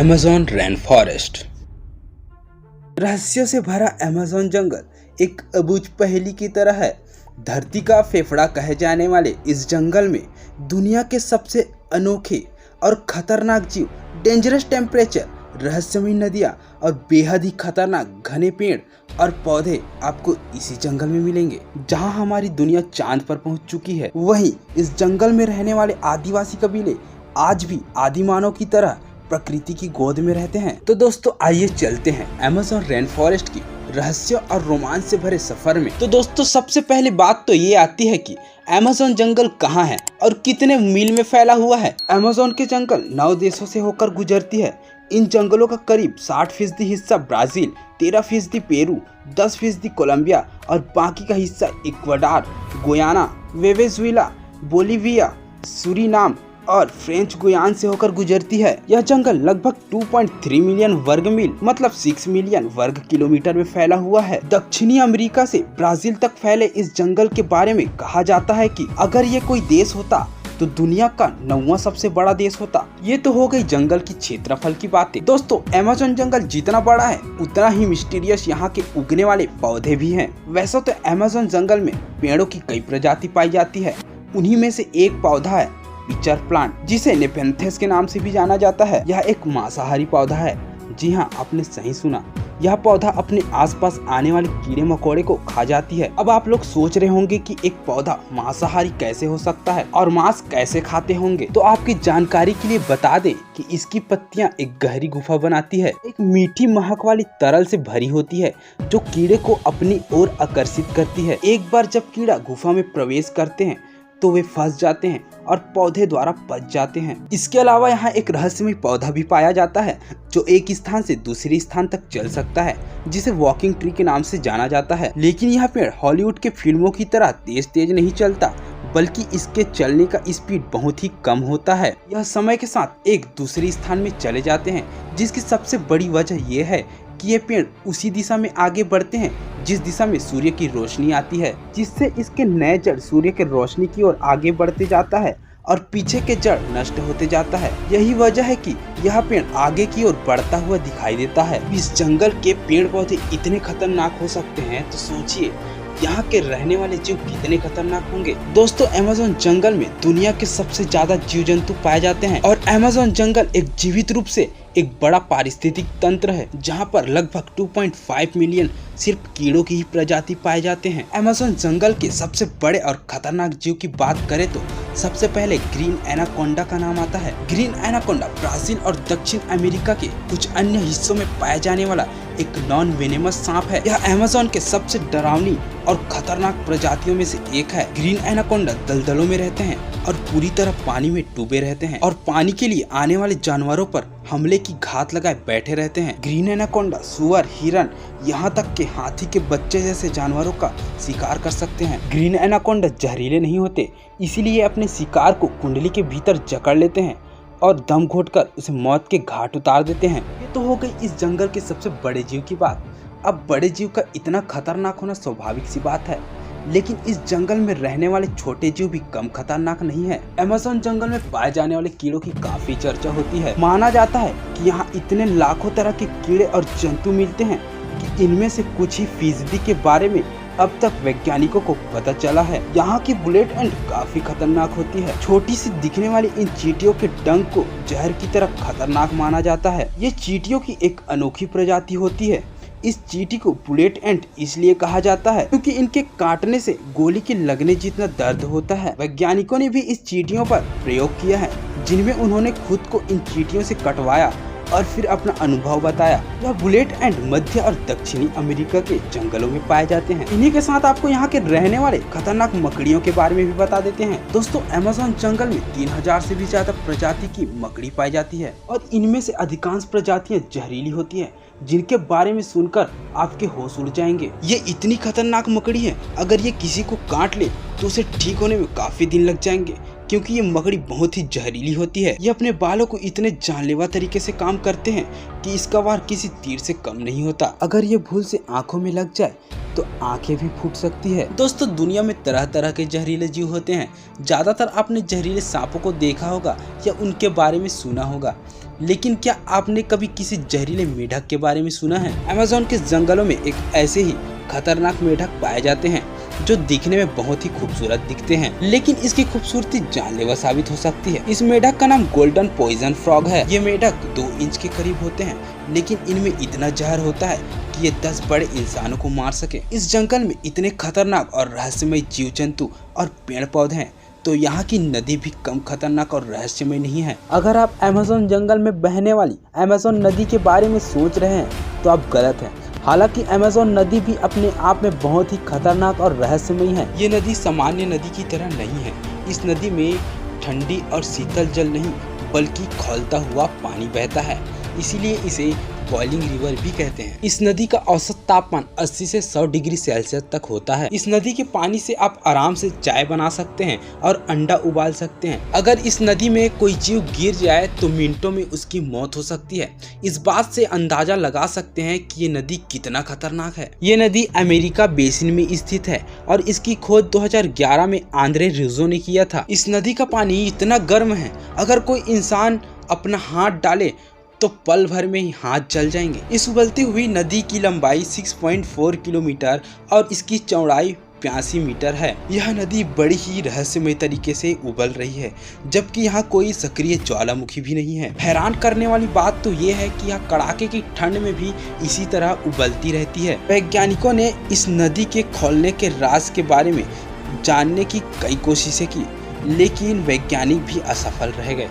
Amazon rain forest. रहस्यों से भरा अमेज़न जंगल एक अबूझ पहेली की तरह है। धरती का फेफड़ा कहे जाने वाले इस जंगल में दुनिया के सबसे अनोखे और खतरनाक जीव, डेंजरस टेम्परेचर, रहस्यमयी नदियाँ और बेहद ही खतरनाक घने पेड़ और पौधे आपको इसी जंगल में मिलेंगे। जहां हमारी दुनिया चांद पर पहुंच चुकी है, वहीं इस जंगल में रहने वाले आदिवासी कबीले आज भी आदिमानव की तरह प्रकृति की गोद में रहते हैं। तो दोस्तों आइए चलते हैं अमेज़न रेन फॉरेस्ट की रहस्य और रोमांच से भरे सफर में। तो दोस्तों सबसे पहली बात तो ये आती है कि अमेज़न जंगल कहाँ है और कितने मील में फैला हुआ है। अमेज़न के जंगल 9 देशों से होकर गुजरती है। इन जंगलों का करीब 60% हिस्सा ब्राजील, 13% पेरू, 10% कोलंबिया और बाकी का हिस्सा Ecuador, Guyana, Venezuela, Bolivia, Suriname और फ्रेंच गुयाना से होकर गुजरती है। यह जंगल लगभग 2.3 मिलियन वर्ग मील मतलब 6 मिलियन वर्ग किलोमीटर में फैला हुआ है। दक्षिणी अमेरिका से ब्राजील तक फैले इस जंगल के बारे में कहा जाता है कि अगर ये कोई देश होता तो दुनिया का 9वां सबसे बड़ा देश होता। ये तो हो गई जंगल की क्षेत्रफल की बातें। दोस्तों अमेज़न जंगल जितना बड़ा है उतना ही मिस्टीरियस यहाँ के उगने वाले पौधे भी हैं। वैसे तो अमेज़न जंगल में पेड़ों की कई प्रजाति पाई जाती है। उन्हीं में से एक पौधा है पिचर प्लांट, जिसे नेपेंथेस के नाम से भी जाना जाता है। यह एक मांसाहारी पौधा है। जी हाँ, आपने सही सुना, यह पौधा अपने आसपास आने वाले कीड़े मकोड़े को खा जाती है। अब आप लोग सोच रहे होंगे कि एक पौधा मांसाहारी कैसे हो सकता है और मांस कैसे खाते होंगे। तो आपकी जानकारी के लिए बता दें कि इसकी पत्तियां एक गहरी गुफा बनाती है। एक मीठी महक वाली तरल से भरी होती है जो कीड़े को अपनी ओर आकर्षित करती है। एक बार जब कीड़ा गुफा में प्रवेश करते हैं तो वे फंस जाते हैं और पौधे द्वारा पच जाते हैं। इसके अलावा यहाँ एक रहस्यमय पौधा भी पाया जाता है जो एक स्थान से दूसरे स्थान तक चल सकता है, जिसे वॉकिंग ट्री के नाम से जाना जाता है। लेकिन यह पेड़ हॉलीवुड के फिल्मों की तरह तेज नहीं चलता, बल्कि इसके चलने का स्पीड बहुत ही कम होता है। यह समय के साथ एक दूसरे स्थान में चले जाते हैं, जिसकी सबसे बड़ी वजह यह है कि ये पेड़ उसी दिशा में आगे बढ़ते हैं जिस दिशा में सूर्य की रोशनी आती है, जिससे इसके नए जड़ सूर्य के रोशनी की ओर आगे बढ़ते जाता है और पीछे के जड़ नष्ट होते जाता है। यही वजह है कि यह पेड़ आगे की ओर बढ़ता हुआ दिखाई देता है। इस जंगल के पेड़ पौधे इतने खतरनाक हो सकते हैं तो सोचिए यहाँ के रहने वाले जीव कितने खतरनाक होंगे। दोस्तों अमेज़न जंगल में दुनिया के सबसे ज्यादा जीव जंतु पाए जाते हैं और अमेज़न जंगल एक जीवित रूप से एक बड़ा पारिस्थितिक तंत्र है, जहां पर लगभग 2.5 मिलियन सिर्फ कीड़ों की ही प्रजाति पाए जाते हैं। अमेज़न जंगल के सबसे बड़े और खतरनाक जीव की बात करें तो सबसे पहले ग्रीन एनाकोंडा का नाम आता है। ग्रीन एनाकोंडा ब्राजील और दक्षिण अमेरिका के कुछ अन्य हिस्सों में पाया जाने वाला एक नॉन वेनेमस सांप है। यह अमेज़न के सबसे डरावनी और खतरनाक प्रजातियों में से एक है। ग्रीन एनाकोंडा दलदलों में रहते हैं और पूरी तरह पानी में डूबे रहते हैं और पानी के लिए आने वाले जानवरों पर हमले की घात लगाए बैठे रहते हैं। ग्रीन एनाकोंडा सुअर, हिरन, यहाँ तक के हाथी के बच्चे जैसे जानवरों का शिकार कर सकते हैं। ग्रीन एनाकोंडा जहरीले नहीं होते, इसीलिए अपने शिकार को कुंडली के भीतर जकड़ लेते हैं और दम घोटकर उसे मौत के घाट उतार देते हैं। ये तो हो गई इस जंगल के सबसे बड़े जीव की बात। अब बड़े जीव का इतना खतरनाक होना स्वाभाविक सी बात है, लेकिन इस जंगल में रहने वाले छोटे जीव भी कम खतरनाक नहीं है। अमेज़न जंगल में पाए जाने वाले कीड़ों की काफी चर्चा होती है। माना जाता है कि यहाँ इतने लाखों तरह के कीड़े और जंतु मिलते हैं कि इनमें से कुछ ही फीसदी के बारे में अब तक वैज्ञानिकों को पता चला है। यहाँ की बुलेट एंट काफी खतरनाक होती है। छोटी सी दिखने वाली इन चींटियों के डंक को जहर की तरह खतरनाक माना जाता है। ये चींटियों की एक अनोखी प्रजाति होती है। इस चींटी को बुलेट एंट इसलिए कहा जाता है क्योंकि इनके काटने से गोली के लगने जितना दर्द होता है। वैज्ञानिकों ने भी इस चींटियों पर प्रयोग किया है, जिनमें उन्होंने खुद को इन चींटियों से कटवाया और फिर अपना अनुभव बताया। यह बुलेट एंट मध्य और दक्षिणी अमेरिका के जंगलों में पाए जाते हैं। इन्हीं के साथ आपको यहाँ के रहने वाले खतरनाक मकड़ियों के बारे में भी बता देते हैं। दोस्तों अमेज़न जंगल में 3000 से भी ज्यादा प्रजाति की मकड़ी पाई जाती है और इनमें से अधिकांश प्रजातियां जहरीली होती है, जिनके बारे में सुनकर आपके होश उड़ जाएंगे। ये इतनी खतरनाक मकड़ी है, अगर ये किसी को काट ले तो उसे ठीक होने में काफी दिन लग जाएंगे, क्योंकि ये मकड़ी बहुत ही जहरीली होती है। ये अपने बालों को इतने जानलेवा तरीके से काम करते हैं कि इसका वार किसी तीर से कम नहीं होता। अगर ये भूल से आंखों में लग जाए तो आंखें भी फूट सकती है। दोस्तों, दुनिया में तरह तरह के जहरीले जीव होते हैं। ज्यादातर आपने जहरीले सांपों को देखा होगा या उनके बारे में सुना होगा, लेकिन क्या आपने कभी किसी जहरीले मेढक के बारे में सुना है? अमेज़न के जंगलों में एक ऐसे ही खतरनाक मेढक पाए जाते हैं जो दिखने में बहुत ही खूबसूरत दिखते हैं, लेकिन इसकी खूबसूरती जानलेवा साबित हो सकती है। इस मेढक का नाम गोल्डन पॉइजन फ्रॉग है। ये मेढक 2 इंच के करीब होते हैं, लेकिन इनमें इतना जहर होता है कि ये 10 बड़े इंसानों को मार सके। इस जंगल में इतने खतरनाक और रहस्यमय जीव जंतु और पेड़ पौधे हैं, तो यहाँ की नदी भी कम खतरनाक और रहस्यमय नहीं है। अगर आप अमेज़न जंगल में बहने वाली अमेज़न नदी के बारे में सोच रहे हैं तो आप गलत हैं। हालांकि अमेज़न नदी भी अपने आप में बहुत ही खतरनाक और रहस्यमयी है। ये नदी सामान्य नदी की तरह नहीं है। इस नदी में ठंडी और शीतल जल नहीं बल्कि खौलता हुआ पानी बहता है, इसीलिए इसे बॉइलिंग रिवर भी कहते हैं। इस नदी का औसत तापमान 80 से 100 डिग्री सेल्सियस तक होता है। इस नदी के पानी से आप आराम से चाय बना सकते हैं और अंडा उबाल सकते हैं। अगर इस नदी में कोई जीव गिर जाए तो मिनटों में उसकी मौत हो सकती है। इस बात से अंदाजा लगा सकते हैं कि ये नदी कितना खतरनाक है। ये नदी अमेरिका बेसिन में स्थित है और इसकी खोज 2011 में आंद्रे रिज़ो ने किया था। इस नदी का पानी इतना गर्म है, अगर कोई इंसान अपना हाथ डाले तो पल भर में ही हाथ जल जाएंगे। इस उबलती हुई नदी की लंबाई 6.4 किलोमीटर और इसकी चौड़ाई 82 मीटर है। यह नदी बड़ी ही रहस्यमय तरीके से उबल रही है, जबकि यहाँ कोई सक्रिय ज्वालामुखी भी नहीं है। हैरान करने वाली बात तो ये है कि यह कड़ाके की ठंड में भी इसी तरह उबलती रहती है। वैज्ञानिकों ने इस नदी के खौलने के राज के बारे में जानने की कई कोशिशें की, लेकिन वैज्ञानिक भी असफल रह गए।